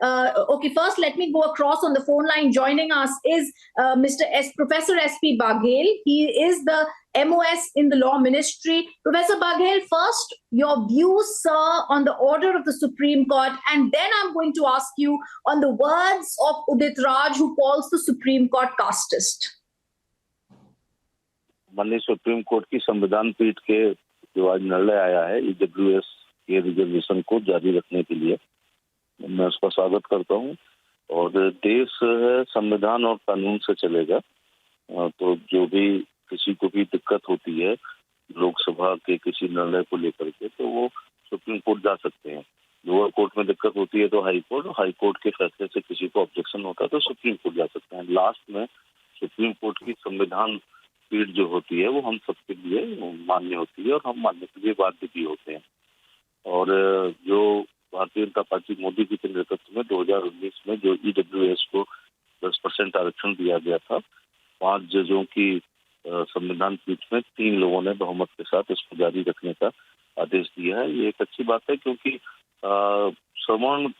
Okay, first let me go across on the phone line. Joining us is Professor S.P. Baghel. He is the MOS in the Law Ministry. Professor Baghel, first your views, sir, on the order of the Supreme Court, and then I'm going to ask you on the words of Udit Raj, who calls the Supreme Court casteist. माननीय supreme court की संविधान पीठ के जो आज निर्णय आया है ईडब्ल्यूएस के रिजर्वेशन को जारी रखने के लिए, मैं उसका स्वागत करता हूं। और देश है संविधान और कानून से चलेगा, तो जो भी किसी को भी दिक्कत होती है लोकसभा के किसी निर्णय को लेकर के, तो वो सुप्रीम कोर्ट जा सकते हैं। लोअर कोर्ट में दिक्कत होती है तो हाई कोर्ट के फैसले से किसी को ऑब्जेक्शन होता है तो सुप्रीम कोर्ट जा सकते हैं। लास्ट में सुप्रीम कोर्ट की संविधान पीठ जो होती है वो हम सबके लिए मान्य होती है और हम मानने के लिए बाध्य भी होते हैं। और जो भारतीय जनता पार्टी मोदी जी के नेतृत्व में 2019 में जो ईडब्ल्यूएस को 10% आरक्षण दिया गया था, 5 जजों की संविधान पीठ में 3 लोगों ने बहुमत के साथ इसको जारी रखने का आदेश दिया है। ये एक अच्छी बात है, क्योंकि सवर्ण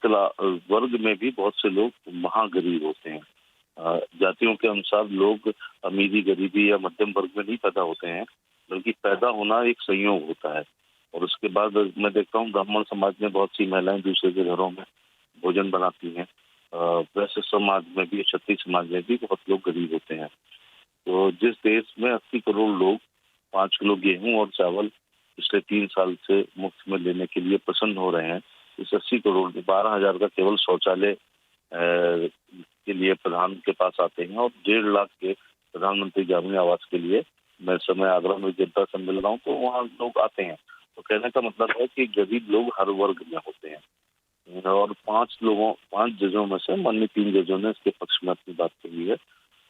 वर्ग में भी बहुत से लोग महागरीब होते हैं। जातियों के अनुसार लोग अमीरी गरीबी या मध्यम वर्ग में नहीं पैदा होते हैं, बल्कि पैदा होना एक संयोग होता है। और उसके बाद मैं देखता हूँ ब्राह्मण समाज में बहुत सी महिलाएं दूसरे के घरों में भोजन बनाती हैं। वैश्य समाज में भी, क्षत्रिय समाज में भी बहुत लोग गरीब होते हैं। तो जिस देश में 80 करोड़ लोग 5 किलो गेहूं और चावल पिछले 3 साल से मुफ्त में लेने के लिए प्रसन्न हो रहे हैं, इस 80 करोड़ में 12,000 का केवल शौचालय के लिए प्रधान के पास आते हैं और 1.5 लाख के प्रधानमंत्री ग्रामीण आवास के लिए मैं समय आगरा में जनता से मिल रहा हूँ, तो वहाँ लोग आते हैं। तो कहने का मतलब है कि गरीब लोग हर वर्ग में होते हैं। और 5 जजों में से माननीय 3 जजों ने इसके पक्ष में अपनी बात कही है।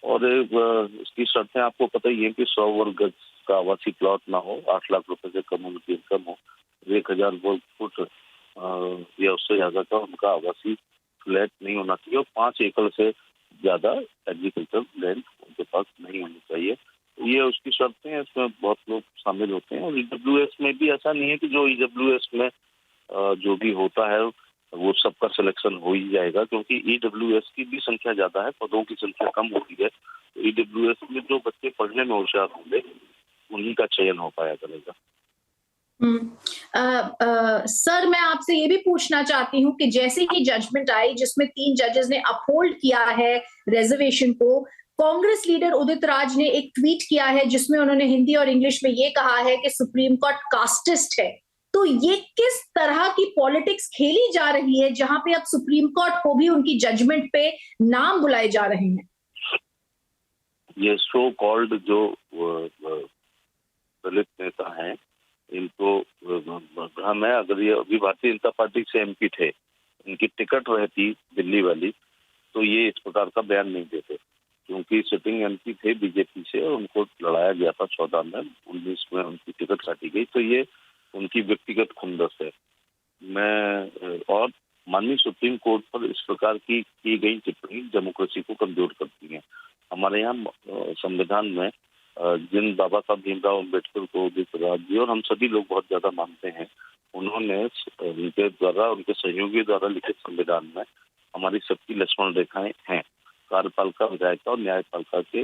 और इसकी शर्तें आपको पता ही है कि 100 वर्ग गज का आवासीय प्लॉट ना हो, 8 लाख रुपए से कम उनकी इनकम हो, 1000 वर्ग फुट या उससे ज्यादा का उनका आवासीय फ्लैट नहीं होना चाहिए और 5 एकड़ से ज्यादा एग्रीकल्चर लैंड उनके पास नहीं होनी चाहिए। तो ये उसकी शर्तें हैं, इसमें बहुत लोग शामिल होते हैं। और ईडब्ल्यूएस में भी ऐसा नहीं है कि जो ईडब्ल्यूएस में जो भी होता है वो सबका सिलेक्शन हो ही जाएगा, क्योंकि ईडब्ल्यूएस की भी संख्या ज्यादा है, पदों की संख्या कम होती है। तो ईडब्ल्यूएस में जो बच्चे पढ़ने में होशियार होंगे उन्हीं का चयन हो पाया करेगा। सर, मैं आपसे ये भी पूछना चाहती हूँ कि जैसे ही जजमेंट आई जिसमें 3 जजेस ने अपहोल्ड किया है रिजर्वेशन को, कांग्रेस लीडर उदित राज ने एक ट्वीट किया है जिसमें उन्होंने हिंदी और इंग्लिश में ये कहा है कि सुप्रीम कोर्ट कास्टिस्ट है। तो ये किस तरह की पॉलिटिक्स खेली जा रही है जहां पे अब सुप्रीम कोर्ट को भी उनकी जजमेंट पे नाम बुलाए जा रहे हैं? ये सो कॉल्ड जो दलित नेता हैं, इनको भ्रम है। अगर ये अभी भारतीय जनता पार्टी से एमपी थे, इनकी टिकट रहती दिल्ली वाली, तो ये इस प्रकार का बयान नहीं देते, क्योंकि सिटिंग एमपी थे बीजेपी से और उनको लड़ाया गया था 14 में, 19 में उनकी टिकट काटी गई। तो ये उनकी व्यक्तिगत खुंदस है। मैं और माननीय सुप्रीम कोर्ट पर इस प्रकार की गई टिप्पणी डेमोक्रेसी को कमजोर करती है। हमारे यहाँ संविधान में जिन बाबा साहब भीमराव अम्बेडकर को उदित राज जी और हम सभी लोग बहुत ज्यादा मानते हैं, उन्होंने उनके द्वारा, उनके सहयोगी द्वारा लिखित संविधान में हमारी सबकी लक्ष्मण रेखाएं हैं। कार्यपालिका, विधायिका और न्यायपालिका के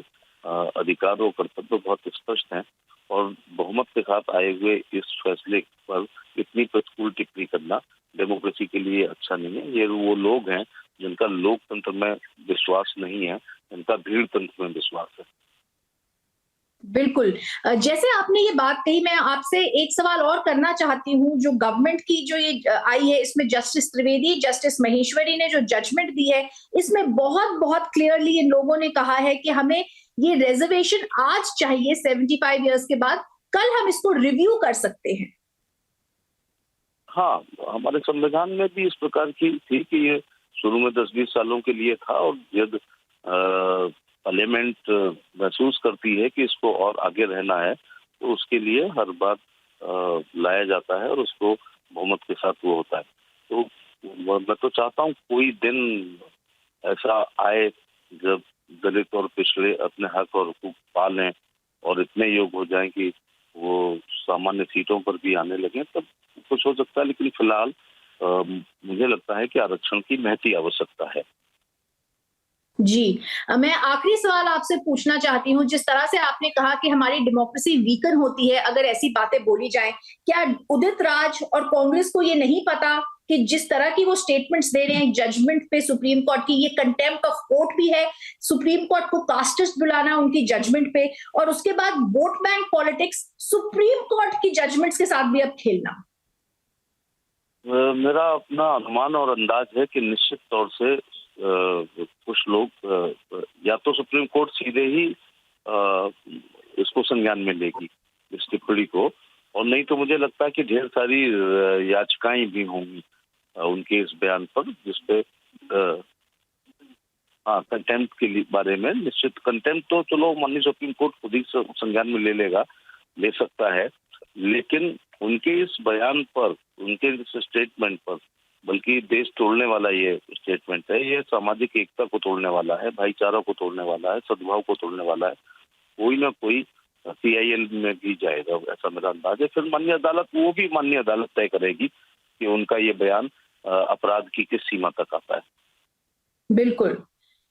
अधिकार और कर्तव्य बहुत स्पष्ट हैं। और बहुमत के साथ आए हुए इस फैसले पर इतनी प्रतिकूल टिप्पणी करना डेमोक्रेसी के लिए अच्छा नहीं है। ये वो लोग हैं जिनका लोकतंत्र में विश्वास नहीं है, इनका भीड़ तंत्र में विश्वास है। बिल्कुल। जैसे आपने ये बात कही, मैं आपसे एक सवाल और करना चाहती हूँ। जो गवर्नमेंट की जो ये आई है, इसमें जस्टिस त्रिवेदी, जस्टिस महेश्वरी ने जो जजमेंट दी है, इसमें बहुत बहुत क्लियरली इन लोगों ने कहा है कि हमें ये रिजर्वेशन आज चाहिए 75 इयर्स के बाद, कल हम इसको रिव्यू कर सकते हैं। हाँ, हमारे संविधान में भी इस प्रकार की थी कि ये शुरू में 10-20 सालों के लिए था और जब पार्लियामेंट महसूस करती है कि इसको और आगे रहना है तो उसके लिए हर बार लाया जाता है और उसको बहुमत के साथ वो होता है। तो मैं तो चाहता हूँ कोई दिन ऐसा आए जब दलित और पिछड़े अपने हक और हुकूक पा लें और इतने योग हो जाएं कि वो सामान्य सीटों पर भी आने लगे, तब कुछ हो सकता है। लेकिन फिलहाल मुझे लगता है कि आरक्षण की महती आवश्यकता है। जी, मैं आखिरी सवाल आपसे पूछना चाहती हूँ, जिस तरह से आपने कहा कि हमारी डेमोक्रेसी वीकन होती है अगर ऐसी बातें बोली जाएँ। क्या उदित राज और कांग्रेस को ये नहीं पता कि जिस तरह की वो स्टेटमेंट्स दे रहे हैं जजमेंट पे सुप्रीम कोर्ट की, ये कंटेम्प्ट ऑफ कोर्ट भी है, सुप्रीम कोर्ट को कास्टिस्ट बुलाना उनकी जजमेंट पे, और उसके बाद vote bank politics supreme court की जजमेंट्स के साथ भी अब खेलना? मेरा अपना अनुमान और अंदाज है कि निश्चित तौर से कुछ लोग या तो सुप्रीम कोर्ट सीधे ही इसको संज्ञान में लेगी, इस टिप्पणी को, और नहीं तो मुझे लगता है कि ढेर सारी याचिकाएं भी होंगी उनके इस बयान पर, जिसपे हाँ, कंटेम्प्ट के बारे में निश्चित, कंटेम्प्ट तो चलो माननीय सुप्रीम कोर्ट खुद ही संज्ञान में ले सकता है, लेकिन उनके इस बयान पर, उनके इस स्टेटमेंट पर, बल्कि देश तोड़ने वाला ये स्टेटमेंट है, ये सामाजिक एकता को तोड़ने वाला है, भाईचारा को तोड़ने वाला है, सद्भाव को तोड़ने वाला है। कोई ना कोई CIL में भी जाएगा, ऐसा मेरा अंदाज है। फिर माननीय अदालत तय करेगी कि उनका ये बयान अपराध की किस सीमा तक आता है। बिल्कुल,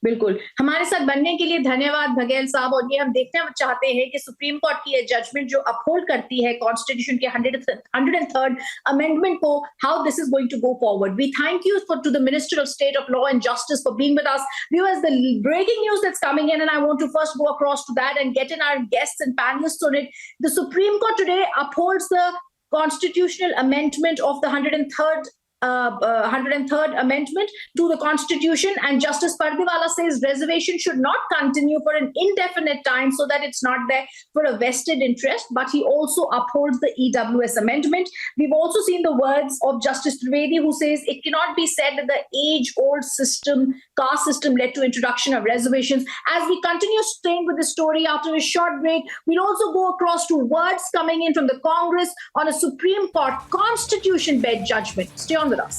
बिल्कुल। हमारे साथ बनने के लिए धन्यवाद बघेल साहब, और ये हम देखना चाहते हैं कि सुप्रीम कोर्ट की ये जजमेंट जो अपहोल्ड करती है कॉन्स्टिट्यूशन के 103rd अमेंडमेंट को, how this is going to go forward. We thank you to the minister of state of law and justice for being with us. Viewers, the breaking news that's coming in, and I want to first go across to that and get in our guests and panelists on it. The Supreme Court today upholds the constitutional amendment of the 103rd amendment to the constitution, and Justice Pardiwala says reservation should not continue for an indefinite time so that it's not there for a vested interest, but he also upholds the EWS amendment. We've also seen the words of Justice Trivedi, who says it cannot be said that the age-old caste system led to introduction of reservations. As we continue staying with the story after a short break, we'll also go across to words coming in from the Congress on a Supreme Court constitution bed judgment. Stay on with us.